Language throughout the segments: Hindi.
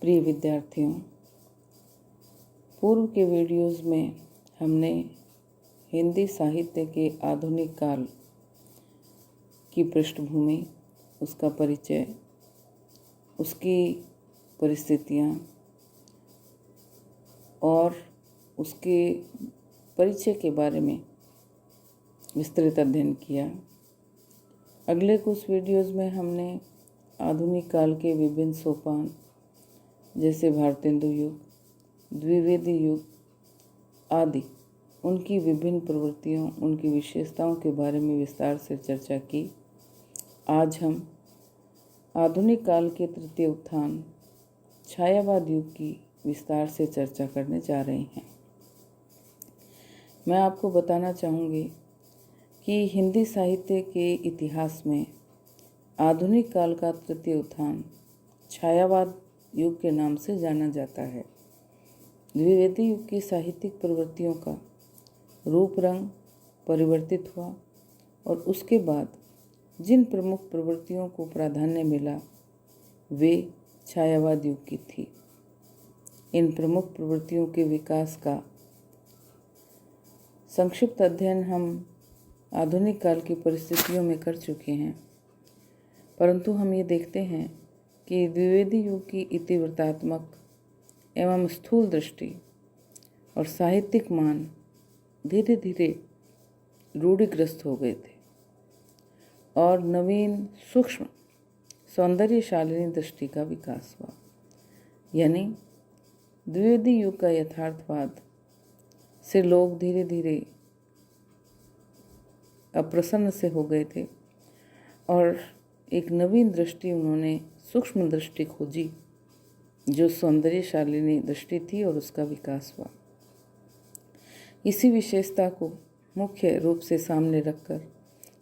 प्रिय विद्यार्थियों, पूर्व के वीडियोज़ में हमने हिंदी साहित्य के आधुनिक काल की पृष्ठभूमि, उसका परिचय, उसकी परिस्थितियाँ और उसके परिचय के बारे में विस्तृत अध्ययन किया। अगले कुछ वीडियोज़ में हमने आधुनिक काल के विभिन्न सोपान जैसे भारतेंदु युग, द्विवेदी युग आदि, उनकी विभिन्न प्रवृत्तियों, उनकी विशेषताओं के बारे में विस्तार से चर्चा की। आज हम आधुनिक काल के तृतीय उत्थान छायावाद युग की विस्तार से चर्चा करने जा रहे हैं। मैं आपको बताना चाहूँगी कि हिंदी साहित्य के इतिहास में आधुनिक काल का तृतीय उत्थान छायावाद युग के नाम से जाना जाता है। द्विवेदी युग की साहित्यिक प्रवृत्तियों का रूप रंग परिवर्तित हुआ और उसके बाद जिन प्रमुख प्रवृत्तियों को प्राधान्य मिला वे छायावाद युग की थी। इन प्रमुख प्रवृत्तियों के विकास का संक्षिप्त अध्ययन हम आधुनिक काल की परिस्थितियों में कर चुके हैं, परंतु हम ये देखते हैं कि द्विवेदी युग की इतिवृत्तात्मक एवं स्थूल दृष्टि और साहित्यिक मान धीरे धीरे रूढ़िग्रस्त हो गए थे और नवीन सूक्ष्म सौंदर्यशालिनी दृष्टि का विकास हुआ। यानी द्विवेदी युग का यथार्थवाद से लोग धीरे धीरे अप्रसन्न से हो गए थे और एक नवीन दृष्टि, उन्होंने सूक्ष्म दृष्टि खोजी जो सौंदर्यशालिनी दृष्टि थी और उसका विकास हुआ। इसी विशेषता को मुख्य रूप से सामने रखकर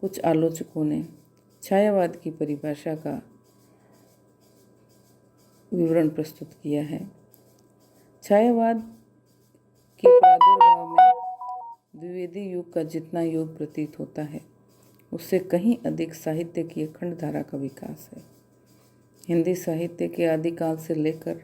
कुछ आलोचकों ने छायावाद की परिभाषा का विवरण प्रस्तुत किया है। छायावाद के प्रादुर्भाव में द्विवेदी युग का जितना योग प्रतीत होता है उससे कहीं अधिक साहित्य की अखंड धारा का विकास है। हिंदी साहित्य के आदिकाल से लेकर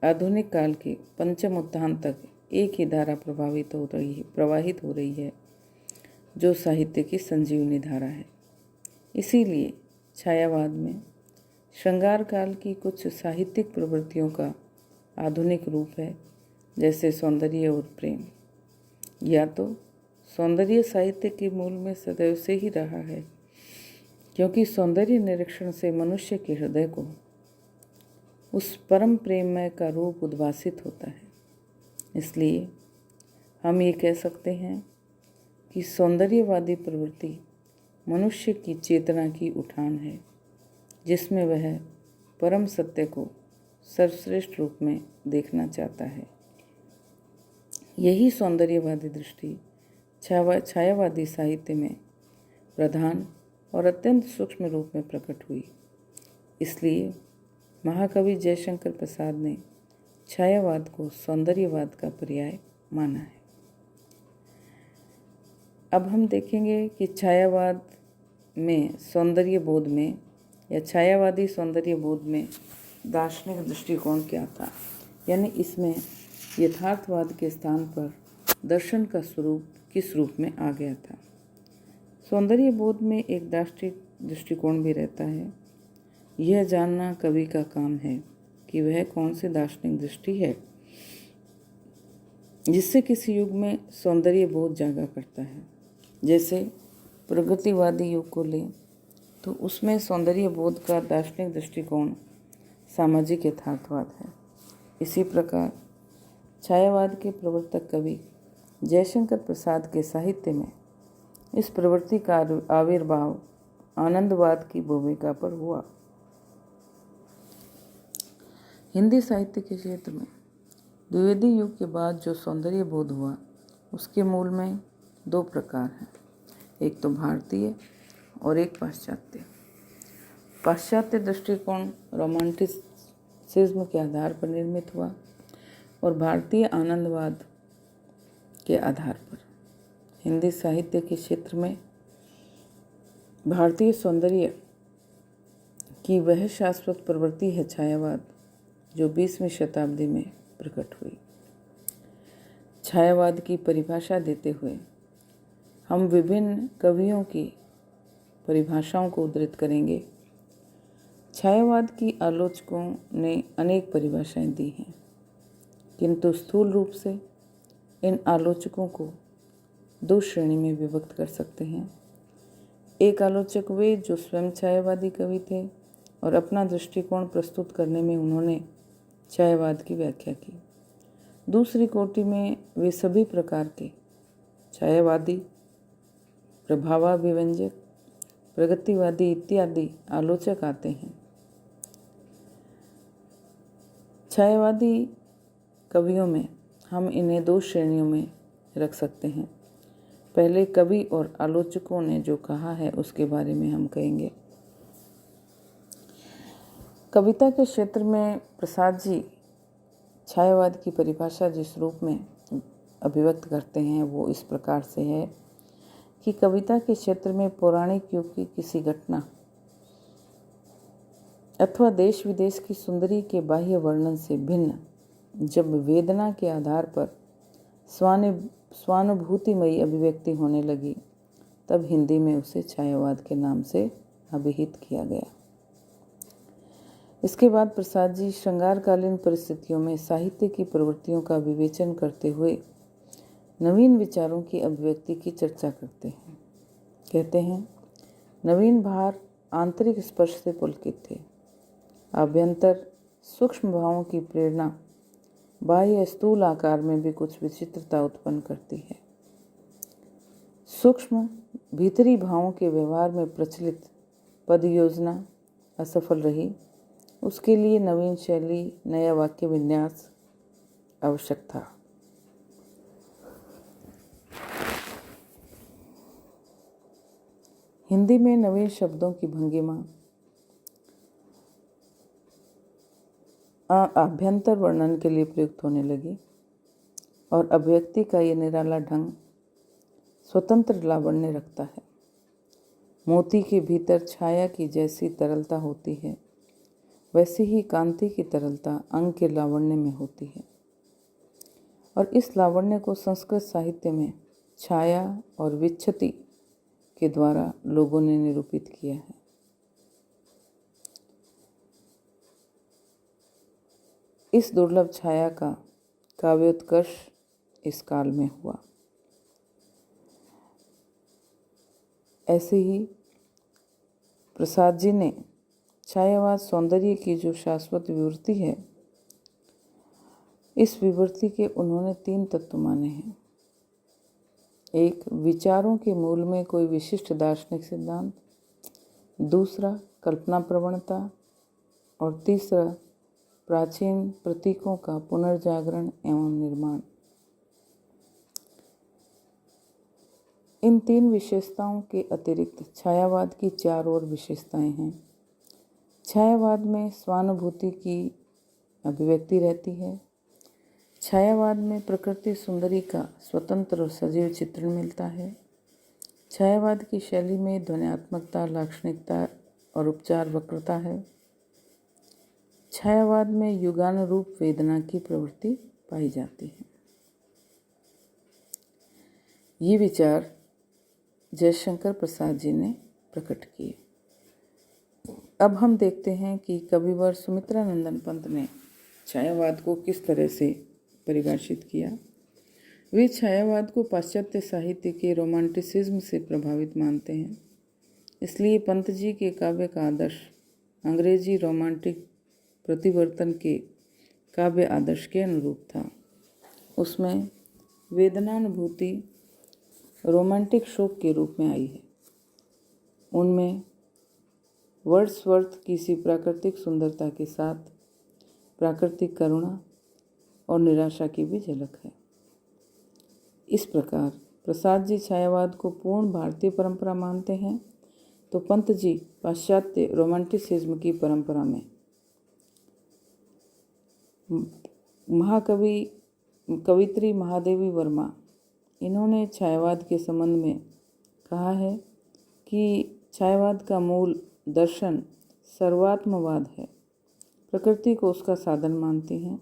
आधुनिक काल के पंचम उत्थान तक एक ही धारा प्रवाहित हो रही है जो साहित्य की संजीवनी धारा है। इसीलिए छायावाद में श्रृंगार काल की कुछ साहित्यिक प्रवृत्तियों का आधुनिक रूप है, जैसे सौंदर्य और प्रेम। या तो सौंदर्य साहित्य के मूल में सदैव से ही रहा है, क्योंकि सौंदर्य निरीक्षण से मनुष्य के हृदय को उस परम प्रेममय का रूप उद्भासित होता है। इसलिए हम ये कह सकते हैं कि सौंदर्यवादी प्रवृत्ति मनुष्य की चेतना की उठान है, जिसमें वह परम सत्य को सर्वश्रेष्ठ रूप में देखना चाहता है। यही सौंदर्यवादी दृष्टि छायावादी साहित्य में प्रधान और अत्यंत सूक्ष्म रूप में प्रकट हुई। इसलिए महाकवि जयशंकर प्रसाद ने छायावाद को सौंदर्यवाद का पर्याय माना है। अब हम देखेंगे कि छायावाद में सौंदर्य बोध में या छायावादी सौंदर्य बोध में दार्शनिक दृष्टिकोण क्या था, यानी इसमें यथार्थवाद के स्थान पर दर्शन का स्वरूप किस रूप में आ गया था। सौंदर्य बोध में एक दार्शनिक दृष्टिकोण भी रहता है। यह जानना कवि का काम है कि वह कौन सी दार्शनिक दृष्टि है जिससे किसी युग में सौंदर्य बोध जागा करता है। जैसे प्रगतिवादी युग को लें तो उसमें सौंदर्य बोध का दार्शनिक दृष्टिकोण सामाजिक यथार्थवाद है। इसी प्रकार छायावाद के प्रवर्तक कवि जयशंकर प्रसाद के साहित्य में इस प्रवृत्ति का आविर्भाव आनंदवाद की भूमिका पर हुआ। हिंदी साहित्य के क्षेत्र में द्विवेदी युग के बाद जो सौंदर्य बोध हुआ उसके मूल में दो प्रकार हैं, एक तो भारतीय और एक पाश्चात्य। पाश्चात्य दृष्टिकोण रोमांटिसिज्म के आधार पर निर्मित हुआ और भारतीय आनंदवाद के आधार पर। हिंदी साहित्य के क्षेत्र में भारतीय सौंदर्य की वह शाश्वत प्रवृत्ति है छायावाद, जो 20वीं शताब्दी में प्रकट हुई। छायावाद की परिभाषा देते हुए हम विभिन्न कवियों की परिभाषाओं को उद्धृत करेंगे। छायावाद की आलोचकों ने अनेक परिभाषाएं दी हैं, किंतु स्थूल रूप से इन आलोचकों को दो श्रेणी में विभक्त कर सकते हैं। एक आलोचक वे जो स्वयं छायावादी कवि थे और अपना दृष्टिकोण प्रस्तुत करने में उन्होंने छायावाद की व्याख्या की। दूसरी कोटि में वे सभी प्रकार के छायावादी, प्रभावाभिव्यंजक, प्रगतिवादी इत्यादि आलोचक आते हैं। छायावादी कवियों में हम इन्हें दो श्रेणियों में रख सकते हैं। पहले कवि और आलोचकों ने जो कहा है उसके बारे में हम कहेंगे। कविता के क्षेत्र में प्रसाद जी छायावाद की परिभाषा जिस रूप में अभिव्यक्त करते हैं वो इस प्रकार से है कि कविता के क्षेत्र में पौराणिक युग की किसी घटना अथवा देश विदेश की सुंदरी के बाह्य वर्णन से भिन्न जब वेदना के आधार पर स्वानुभूतिमयी अभिव्यक्ति होने लगी, तब हिंदी में उसे छायावाद के नाम से अभिहित किया गया। इसके बाद प्रसाद जी श्रृंगारकालीन परिस्थितियों में साहित्य की प्रवृत्तियों का विवेचन करते हुए नवीन विचारों की अभिव्यक्ति की चर्चा करते हैं। कहते हैं, नवीन भार आंतरिक स्पर्श से पुलकित थे। आभ्यंतर सूक्ष्म भावों की प्रेरणा बाह्य स्थूल आकार में भी कुछ विचित्रता उत्पन्न करती है। सूक्ष्म भीतरी भावों के व्यवहार में प्रचलित पद योजना असफल रही। उसके लिए नवीन शैली, नया वाक्य विन्यास आवश्यक था। हिंदी में नवीन शब्दों की भंगिमा, आभ्यंतर वर्णन के लिए प्रयुक्त होने लगी और अभिव्यक्ति का ये निराला ढंग स्वतंत्र लावण्य रखता है। मोती के भीतर छाया की जैसी तरलता होती है, वैसी ही कांति की तरलता अंग के लावण्य में होती है और इस लावण्य को संस्कृत साहित्य में छाया और विच्छति के द्वारा लोगों ने निरूपित किया है। इस दुर्लभ छाया का काव्योत्कर्ष इस काल में हुआ। ऐसे ही प्रसाद जी ने छायावाद सौंदर्य की जो शाश्वत विवृत्ति है, इस विवृत्ति के उन्होंने 3 तत्व माने हैं। एक, विचारों के मूल में कोई विशिष्ट दार्शनिक सिद्धांत, दूसरा कल्पना प्रवणता और तीसरा प्राचीन प्रतीकों का पुनर्जागरण एवं निर्माण। इन 3 विशेषताओं के अतिरिक्त छायावाद की 4 और विशेषताएं हैं। छायावाद में स्वानुभूति की अभिव्यक्ति रहती है। छायावाद में प्रकृति सुंदरी का स्वतंत्र और सजीव चित्रण मिलता है। छायावाद की शैली में ध्वन्यात्मकता, लाक्षणिकता और उपचार वक्रता है। छायावाद में युगानुरूप वेदना की प्रवृत्ति पाई जाती है। ये विचार जयशंकर प्रसाद जी ने प्रकट किए। अब हम देखते हैं कि कविवर सुमित्रा नंदन पंत ने छायावाद को किस तरह से परिभाषित किया। वे छायावाद को पाश्चात्य साहित्य के रोमांटिसिज्म से प्रभावित मानते हैं। इसलिए पंत जी के काव्य का आदर्श अंग्रेजी रोमांटिक प्रतिवर्तन के काव्य आदर्श के अनुरूप था। उसमें वेदनानुभूति रोमांटिक शोक के रूप में आई है। उनमें वर्ड्सवर्थ की सी प्राकृतिक सुंदरता के साथ प्राकृतिक करुणा और निराशा की भी झलक है। इस प्रकार प्रसाद जी छायावाद को पूर्ण भारतीय परंपरा मानते हैं, तो पंत जी पाश्चात्य रोमांटिसिज्म की परंपरा में कवित्री महादेवी वर्मा, इन्होंने छायावाद के संबंध में कहा है कि छायावाद का मूल दर्शन सर्वात्मवाद है। प्रकृति को उसका साधन मानती हैं।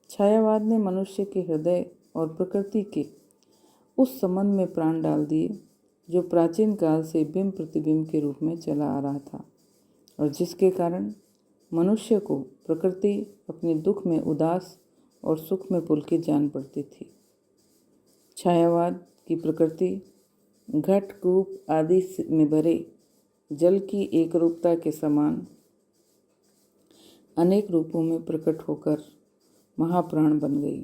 छायावाद ने मनुष्य के हृदय और प्रकृति के उस संबंध में प्राण डाल दिए जो प्राचीन काल से बिंब प्रतिबिंब के रूप में चला आ रहा था और जिसके कारण मनुष्य को प्रकृति अपने दुख में उदास और सुख में पुलकित जान पड़ती थी। छायावाद की प्रकृति घट कूप आदि में भरे जल की एक रूपता के समान अनेक रूपों में प्रकट होकर महाप्राण बन गई।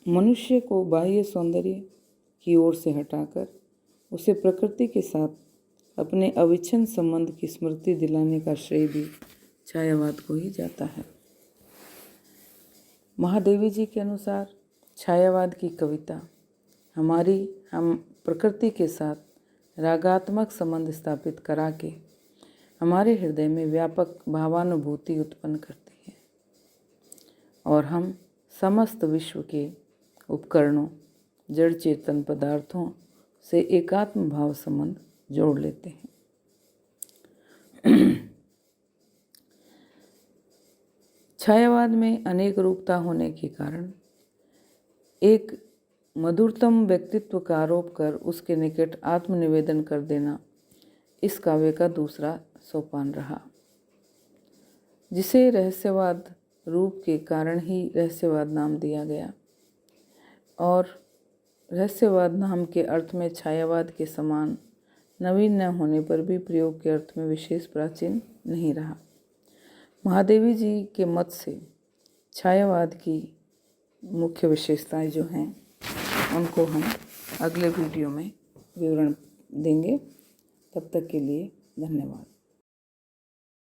मनुष्य को बाह्य सौंदर्य की ओर से हटाकर उसे प्रकृति के साथ अपने अविच्छिन्न संबंध की स्मृति दिलाने का श्रेय भी छायावाद को ही जाता है। महादेवी जी के अनुसार छायावाद की कविता हम प्रकृति के साथ रागात्मक संबंध स्थापित करा के हमारे हृदय में व्यापक भावानुभूति उत्पन्न करती है और हम समस्त विश्व के उपकरणों जड़ चेतन पदार्थों से एकात्म भाव संबंध जोड़ लेते हैं। छायावाद में अनेक रूपता होने के कारण एक मधुरतम व्यक्तित्व का आरोप कर उसके निकट आत्मनिवेदन कर देना इस काव्य का दूसरा सोपान रहा, जिसे रहस्यवाद रूप के कारण ही रहस्यवाद नाम दिया गया और रहस्यवाद नाम के अर्थ में छायावाद के समान नवीन न होने पर भी प्रयोग के अर्थ में विशेष प्राचीन नहीं रहा। महादेवी जी के मत से छायावाद की मुख्य विशेषताएं जो हैं उनको हम अगले वीडियो में विवरण देंगे। तब तक के लिए धन्यवाद।